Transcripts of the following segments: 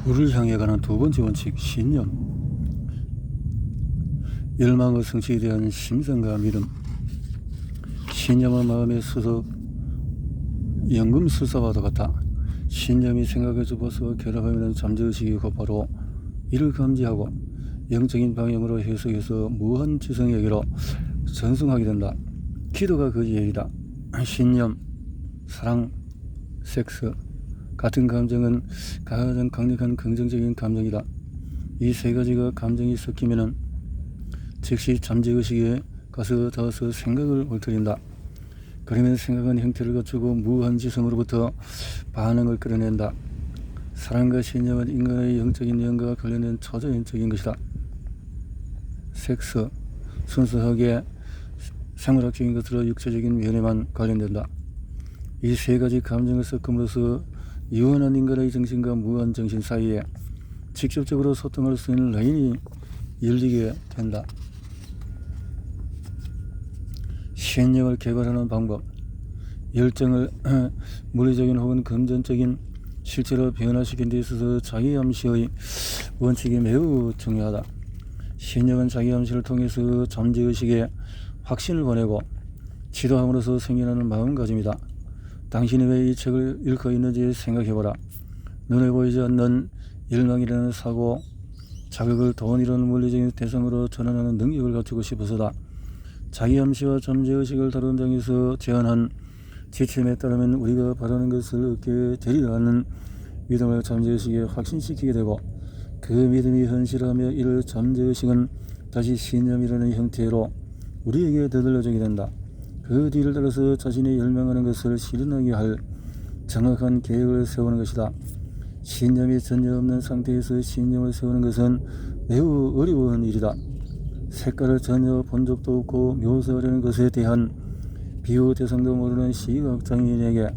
부를 향해 가는 두 번째 원칙, 신념. 열망의 성취에 대한 심성과 믿음. 신념은 마음의 수석, 연금술사와도 같아. 신념이 생각의 주파수와 결합하면 잠재의식이 곧바로 이를 감지하고 영적인 방향으로 해석해서 무한 지성에게로 전승하게 된다. 기도가 그 예이다. 신념, 사랑, 섹스 같은 감정은 가장 강력한 긍정적인 감정이다. 이 세 가지가 감정이 섞이면 즉시 잠재의식에 가서 닿아서 생각을 옳뜨린다. 그러면 생각은 형태를 갖추고 무한지성으로부터 반응을 끌어낸다. 사랑과 신념은 인간의 영적인 영과 관련된 초자연적인 것이다. 섹스, 순수하게 생물학적인 것으로 육체적인 면에만 관련된다. 이 세 가지 감정을 섞음으로써 유한한 인간의 정신과 무한 정신 사이에 직접적으로 소통할 수 있는 라인이 열리게 된다. 신념을 개발하는 방법. 열정을 물리적인 혹은 금전적인 실제로 변화시키는 데 있어서 자기암시의 원칙이 매우 중요하다. 신념은 자기암시를 통해서 잠재의식에 확신을 보내고 지도함으로써 생겨나는 마음가짐이다. 당신이 왜 이 책을 읽고 있는지 생각해보라. 눈에 보이지 않는 열망이라는 사고, 자극을 돈이라는 물리적인 대상으로 전환하는 능력을 갖추고 싶어서다. 자기암시와 잠재의식을 다루는 장에서 제안한 지침에 따르면 우리가 바라는 것을 얻게 되리라는 믿음을 잠재의식에 확신시키게 되고, 그 믿음이 현실하며 이를 잠재의식은 다시 신념이라는 형태로 우리에게 되돌려주게 된다. 그 뒤를 따라서 자신이 열망하는 것을 실현하게 할 정확한 계획을 세우는 것이다. 신념이 전혀 없는 상태에서 신념을 세우는 것은 매우 어려운 일이다. 색깔을 전혀 본 적도 없고 묘사하려는 것에 대한 비유 대상도 모르는 시각장애인에게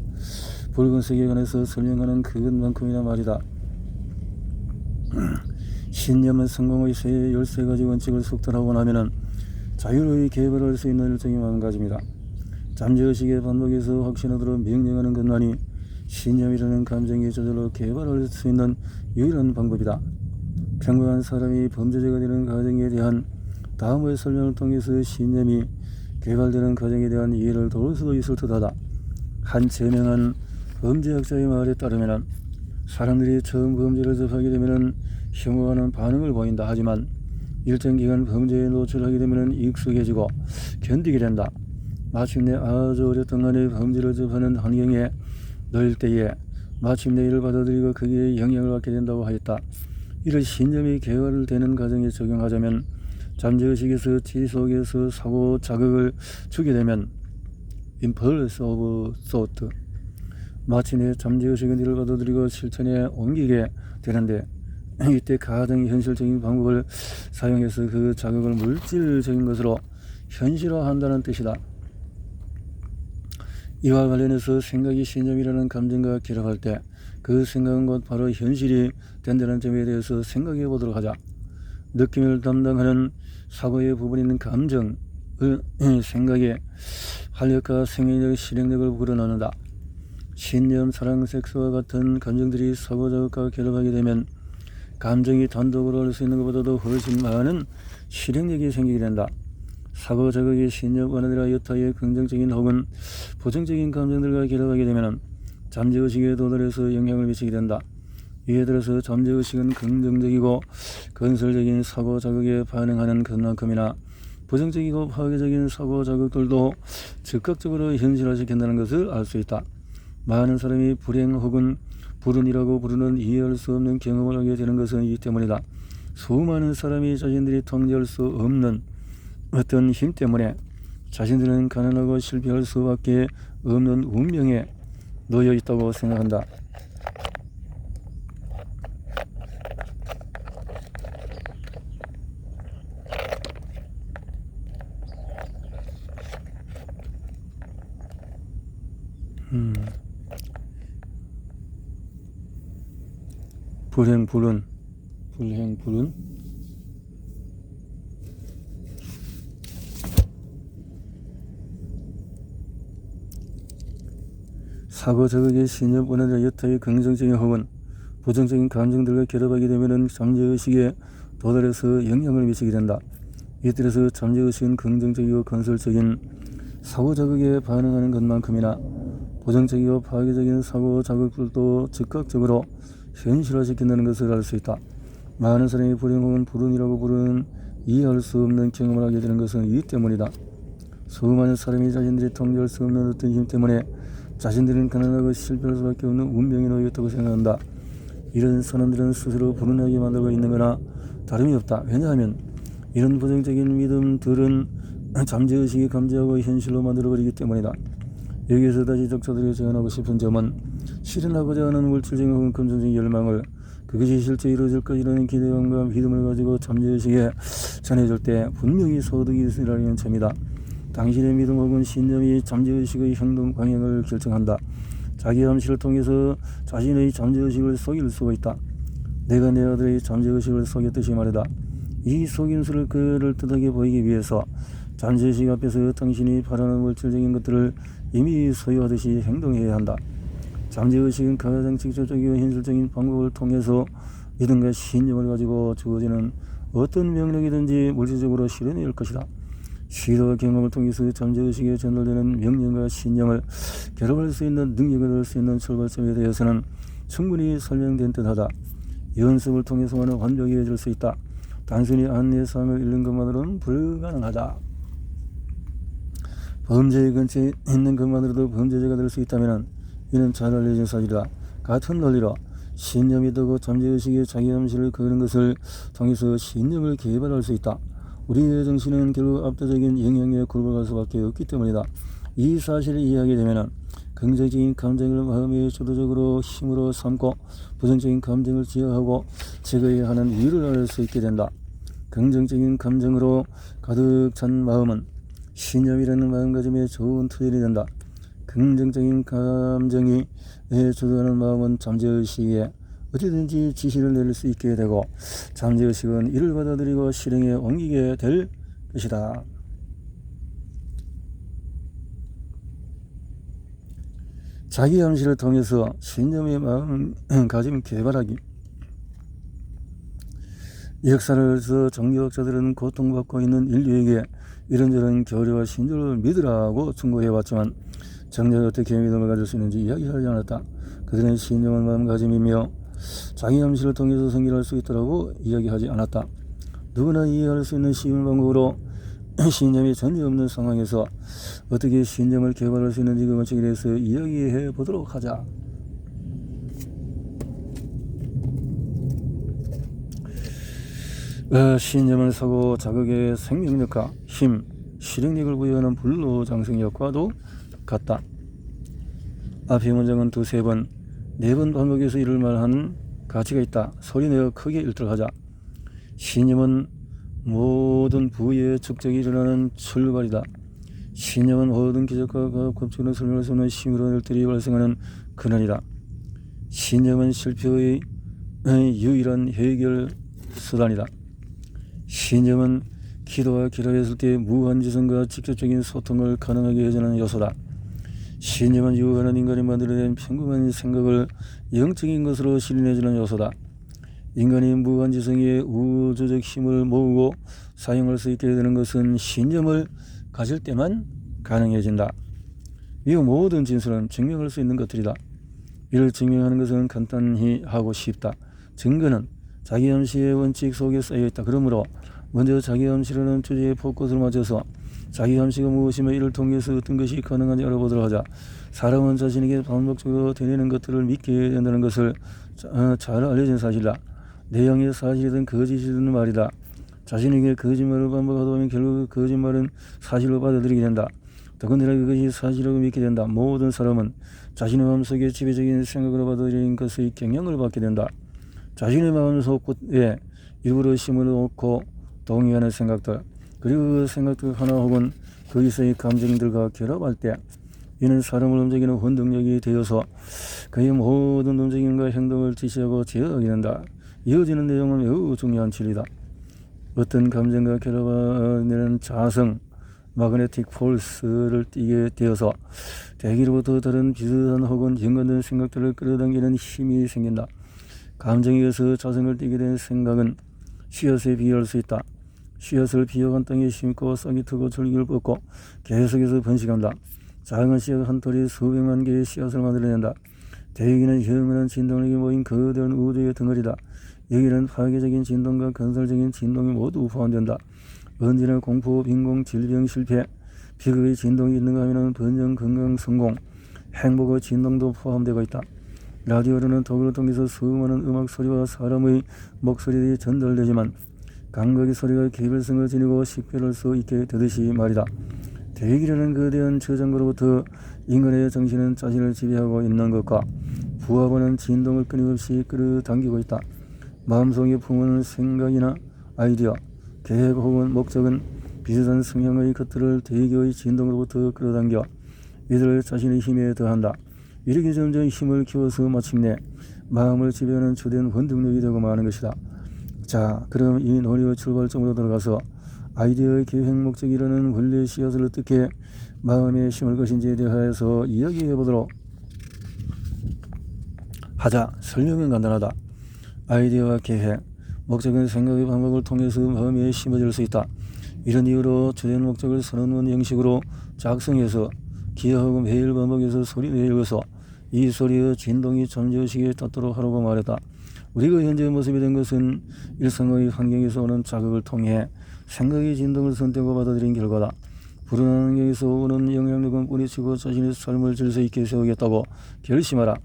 붉은색에 관해서 설명하는 그것만큼이나 말이다. 신념은 성공의 새 13가지 원칙을 숙달하고 나면 자유로이 개발할 수 있는 일종의 마음가짐이다. 잠재의식의 반복에서 확신하도록 명령하는 것만이 신념이라는 감정이 저절로 개발할 수 있는 유일한 방법이다. 평범한 사람이 범죄자가 되는 과정에 대한 다음의 설명을 통해서 신념이 개발되는 과정에 대한 이해를 도울 수도 있을 듯하다. 한 저명한 범죄학자의 말에 따르면 사람들이 처음 범죄를 접하게 되면 혐오하는 반응을 보인다. 하지만 일정 기간 범죄에 노출하게 되면 익숙해지고 견디게 된다. 마침내 아주 어렸던 간에 범죄를 접하는 환경에 놓일 때에 마침내 이를 받아들이고 거기에 영향을 받게 된다고 하였다. 이를 신념이 개발되는 과정에 적용하자면 잠재의식에서 지속해서 사고 자극을 주게 되면 impulse of thought, 마침내 잠재의식은 이를 받아들이고 실천에 옮기게 되는데, 이때 가장 현실적인 방법을 사용해서 그 자극을 물질적인 것으로 현실화한다는 뜻이다. 이와 관련해서 생각이 신념이라는 감정과 결합할 때 그 생각은 곧 바로 현실이 된다는 점에 대해서 생각해 보도록 하자. 느낌을 담당하는 사고의 부분이 있는 감정, 생각의 활력과 생명력, 실행력을 불어넣는다. 신념, 사랑, 섹스와 같은 감정들이 사고 자극과 결합하게 되면 감정이 단독으로 할 수 있는 것보다도 훨씬 많은 실행력이 생기게 된다. 사고 자극의 신념뿐 아니라 여타의 긍정적인 혹은 부정적인 감정들과 결합하게 되면 잠재의식에 도달해서 영향을 미치게 된다. 이에 들어서 잠재의식은 긍정적이고 건설적인 사고 자극에 반응하는 것만큼이나 부정적이고 파괴적인 사고 자극들도 즉각적으로 현실화시킨다는 것을 알 수 있다. 많은 사람이 불행 혹은 불운이라고 부르는 이해할 수 없는 경험을 하게 되는 것은 이 때문이다. 수많은 사람이 자신들이 통제할 수 없는 어떤 힘 때문에 자신들은 가난하고 실패할 수밖에 없는 운명에 놓여 있다고 생각한다. 불행, 불운. 사고 자극의 신념뿐 아니라 여타의 긍정적인 혹은 부정적인 감정들과 결합하게 되면 잠재의식에 도달해서 영향을 미치게 된다. 이때에서 잠재의식은 긍정적이고 건설적인 사고 자극에 반응하는 것만큼이나 부정적이고 파괴적인 사고 자극들도 즉각적으로 현실화시킨다는 것을 알 수 있다. 많은 사람이 불행 혹은 불운이라고 부르는 이해할 수 없는 경험을 하게 되는 것은 이 때문이다. 수많은 사람이 자신들이 통제할 수 없는 어떤 힘 때문에 자신들은 가난하고 실패할 수밖에 없는 운명에 놓였다고 생각한다. 이런 사람들은 스스로 불운하게 만들고 있는 거나 다름이 없다. 왜냐하면 이런 부정적인 믿음들은 잠재의식이 감지하고 현실로 만들어버리기 때문이다. 여기에서 다시 적자들이 제안하고 싶은 점은 실현하고자 하는 물질적인 혹은 금전적인 열망을 그것이 실제 이루어질 것이라는 기대감과 믿음을 가지고 잠재의식에 전해줄 때 분명히 소득이 있으라는 점이다. 당신의 믿음 혹은 신념이 잠재의식의 행동 방향을 결정한다. 자기 암시를 통해서 자신의 잠재의식을 속일 수가 있다. 내가 내 아들의 잠재의식을 속였듯이 말이다. 이 속임수를 그럴듯하게 보이기 위해서 잠재의식 앞에서 당신이 바라는 물질적인 것들을 이미 소유하듯이 행동해야 한다. 잠재의식은 가장 직접적이고 현실적인 방법을 통해서 믿음과 신념을 가지고 주어지는 어떤 명령이든지 물질적으로 실현해야 할 것이다. 시도와 경험을 통해서 잠재의식에 전달되는 명령과 신념을 결합할 수 있는 능력을 얻을 수 있는 출발점에 대해서는 충분히 설명된 듯하다. 연습을 통해서만은 완벽해질 수 있다. 단순히 안내사항을 읽는 것만으로는 불가능하다. 범죄의 근처에 있는 것만으로도 범죄자가 될 수 있다면 이는 잘 알려진 사실이다. 같은 논리로 신념이 되고 잠재의식에 자기 암시를 거는 것을 통해서 신념을 개발할 수 있다. 우리의 정신은 결국 압도적인 영향에 굴복할 수밖에 없기 때문이다. 이 사실을 이해하게 되면 긍정적인 감정을 마음의 주도적으로 힘으로 삼고 부정적인 감정을 제어하고 제거해야 하는 이유를 알 수 있게 된다. 긍정적인 감정으로 가득 찬 마음은 신념이라는 마음가짐에 좋은 투дел이 된다. 긍정적인 감정이 주도하는 마음은 잠재의식에 어디든지 지시를 내릴 수 있게 되고 잠재의식은 이를 받아들이고 실행에 옮기게 될 것이다. 자기 암시를 통해서 신념의 마음가짐 개발하기. 역사에서 정교학자들은 고통받고 있는 인류에게 이런저런 교리와 신조를 믿으라고 충고해왔지만 정작 어떻게 믿음을 가질 수 있는지 이야기하지 않았다. 그들은 신념은 마음가짐이며 자기 암시를 통해서 성결할 수 있다고 이야기하지 않았다. 누구나 이해할 수 있는 쉬운 방법으로 신념이 전혀 없는 상황에서 어떻게 신념을 개발할 수 있는지 그 원칙에 대해서 이야기해 보도록 하자. 신념을 사고 자극의 생명력과 힘, 실행력을 부여하는 불로장생력과도 같다. 앞의 문장은 두세 번, 네 번 반복해서 이를 말하는 가치가 있다. 소리내어 크게 일들하자. 신념은 모든 부의 축적이 일어나는 출발이다. 신념은 모든 기적과 과학법칙으로 설명할 수 없는 힘으로 일들이 발생하는 근원이다. 신념은 실패의 유일한 해결 수단이다. 신념은 기도와 기도했을 때 무한지성과 직접적인 소통을 가능하게 해주는 요소다. 신념은 유한한 인간이 만들어낸 평범한 생각을 영적인 것으로 실현해주는 요소다. 인간이 무한지성의 우주적 힘을 모으고 사용할 수 있게 되는 것은 신념을 가질 때만 가능해진다. 이 모든 진술은 증명할 수 있는 것들이다. 이를 증명하는 것은 간단히 하고 쉽다. 증거는 자기 암시의 원칙 속에 쌓여있다. 그러므로 먼저 자기 암시라는 주제에 포커스를 맞춰서 자기 암시가 무엇이며 이를 통해서 어떤 것이 가능한지 알아보도록 하자. 사람은 자신에게 반복적으로 되뇌는 것들을 믿게 된다는 것을 잘 알려진 사실이다. 내용의 사실이든 거짓이든 말이다. 자신에게 거짓말을 반복하다 보면 결국 거짓말은 사실로 받아들이게 된다. 더군다나 그것이 사실이라고 믿게 된다. 모든 사람은 자신의 마음속에 지배적인 생각으로 받아들이는 것의 경향을 받게 된다. 자신의 마음속에 일부러 심을 놓고 동의하는 생각들, 그리고 그 생각들 하나 혹은 거기서의 감정들과 결합할 때 이는 사람을 움직이는 원동력이 되어서 그의 모든 움직임과 행동을 지시하고 제어하게 된다. 이어지는 내용은 매우 중요한 진리다. 어떤 감정과 결합하는 자성, 마그네틱 폴스를 띠게 되어서 대기로부터 다른 비슷한 혹은 연관된 생각들을 끌어당기는 힘이 생긴다. 감정에 의해서 자성을 띠게 된 생각은 씨앗에 비유할 수 있다. 씨앗을 비옥한 땅에 심고 싹이 트고 줄기를 뻗고 계속해서 번식한다. 작은 씨앗 한 톨이 수백만 개의 씨앗을 만들어낸다. 대기는 현면한 진동력이 모인 거대한 우주의 덩어리다. 여기는 파괴적인 진동과 건설적인 진동이 모두 포함된다. 언제나 공포, 빈공, 질병, 실패, 비극의 진동이 있는가 하면 번영, 건강, 성공, 행복의 진동도 포함되고 있다. 라디오로는 독을 통해서 수많은 음악 소리와 사람의 목소리들이 전달되지만 감각의 소리가 개별성을 지니고 식별할 수 있게 되듯이 말이다. 대기라는 거대한 저장고로부터 인간의 정신은 자신을 지배하고 있는 것과 부하보는 진동을 끊임없이 끌어당기고 있다. 마음속에 품어오는 생각이나 아이디어, 계획 혹은 목적은 비슷한 성향의 것들을 대기의 진동으로부터 끌어당겨 이들을 자신의 힘에 더한다. 이렇게 점점 힘을 키워서 마침내 마음을 지배하는 주된 원동력이 되고 마는 것이다. 자, 그럼 이 논의의 출발점으로 들어가서 아이디어의 계획 목적이라는 원리의 씨앗을 어떻게 마음에 심을 것인지에 대하여서 이야기해 보도록 하자. 설명은 간단하다. 아이디어와 계획, 목적은 생각의 방법을 통해서 마음에 심어질 수 있다. 이런 이유로 주된 목적을 선언문 형식으로 작성해서 기하하고 매일 반복해서 소리내어 읽어서 이 소리의 진동이 잠재의식에 닿도록 하라고 말했다. 우리가 현재 모습이 된 것은 일상의 환경에서 오는 자극을 통해 생각의 진동을 선택하고 받아들인 결과다. 불안한 환경에서 오는 영향력은 뿌리치고 자신의 삶을 질서 있게 세우겠다고 결심하라.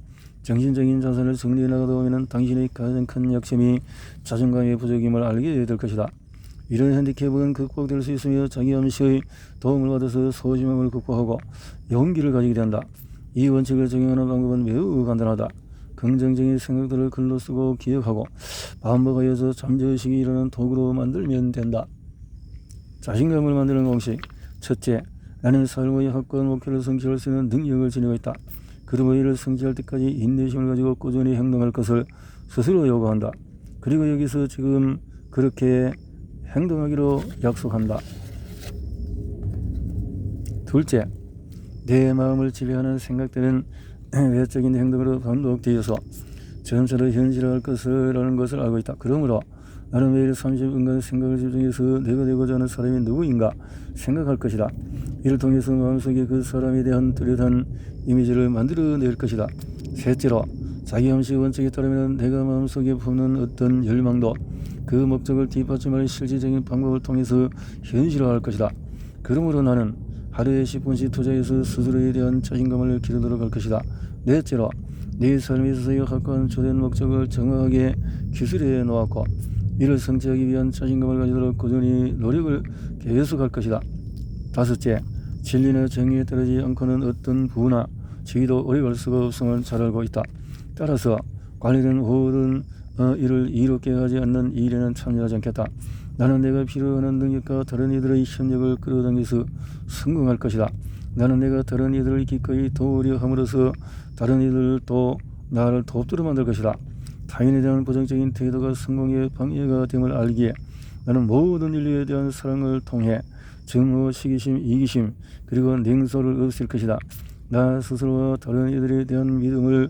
정신적인 자산을 정리해 나가다 보면 당신의 가장 큰 약점이 자존감의 부족임을 알게 될 것이다. 이런 핸디캡은 극복될 수 있으며 자기 암시의 도움을 받아서 소심함을 극복하고 용기를 가지게 된다. 이 원칙을 적용하는 방법은 매우 간단하다. 긍정적인 생각들을 글로 쓰고 기억하고 반복하여서 잠재의식이 일어나는 도구로 만들면 된다. 자신감을 만드는 공식. 첫째, 나는 삶의 확고한 목표를 성취할 수 있는 능력을 지니고 있다. 그리고 이를 성취할 때까지 인내심을 가지고 꾸준히 행동할 것을 스스로 요구한다. 그리고 여기서 지금 그렇게 행동하기로 약속한다. 둘째, 내 마음을 지배하는 생각들은 외적인 행동으로 반복되어서 점차로 현실화할 것이라는 것을 알고 있다. 그러므로 나는 매일 30분간 생각을 집중해서 내가 되고자 하는 사람이 누구인가 생각할 것이다. 이를 통해서 마음속에 그 사람에 대한 뚜렷한 이미지를 만들어낼 것이다. 셋째로, 자기 암시 원칙에 따르면 내가 마음속에 품는 어떤 열망도 그 목적을 뒷받침할 실질적인 방법을 통해서 현실화할 것이다. 그러므로 나는 하루에 10분씩 투자해서 스스로에 대한 자신감을 기르도록 할 것이다. 넷째로, 내 삶에 있어서의 확고한 주된 목적을 정확하게 기술해 놓았고 이를 성취하기 위한 자신감을 가지도록 꾸준히 노력을 계속할 것이다. 다섯째, 진리나 정의에 따르지 않고는 어떤 부나 지위도 오래갈 수가 없음을 잘 알고 있다. 따라서 관리된 모든 일을 이롭게 하지 않는 일에는 참여하지 않겠다. 나는 내가 필요하는 능력과 다른 이들의 협력을 끌어당겨서 성공할 것이다. 나는 내가 다른 이들을 기꺼이 도우려 함으로써 다른 이들도 나를 돕도록 만들 것이다. 타인에 대한 부정적인 태도가 성공의 방해가 됨을 알기에 나는 모든 인류에 대한 사랑을 통해 증오, 시기심, 이기심 그리고 냉소를 없앨 것이다. 나 스스로와 다른 이들에 대한 믿음을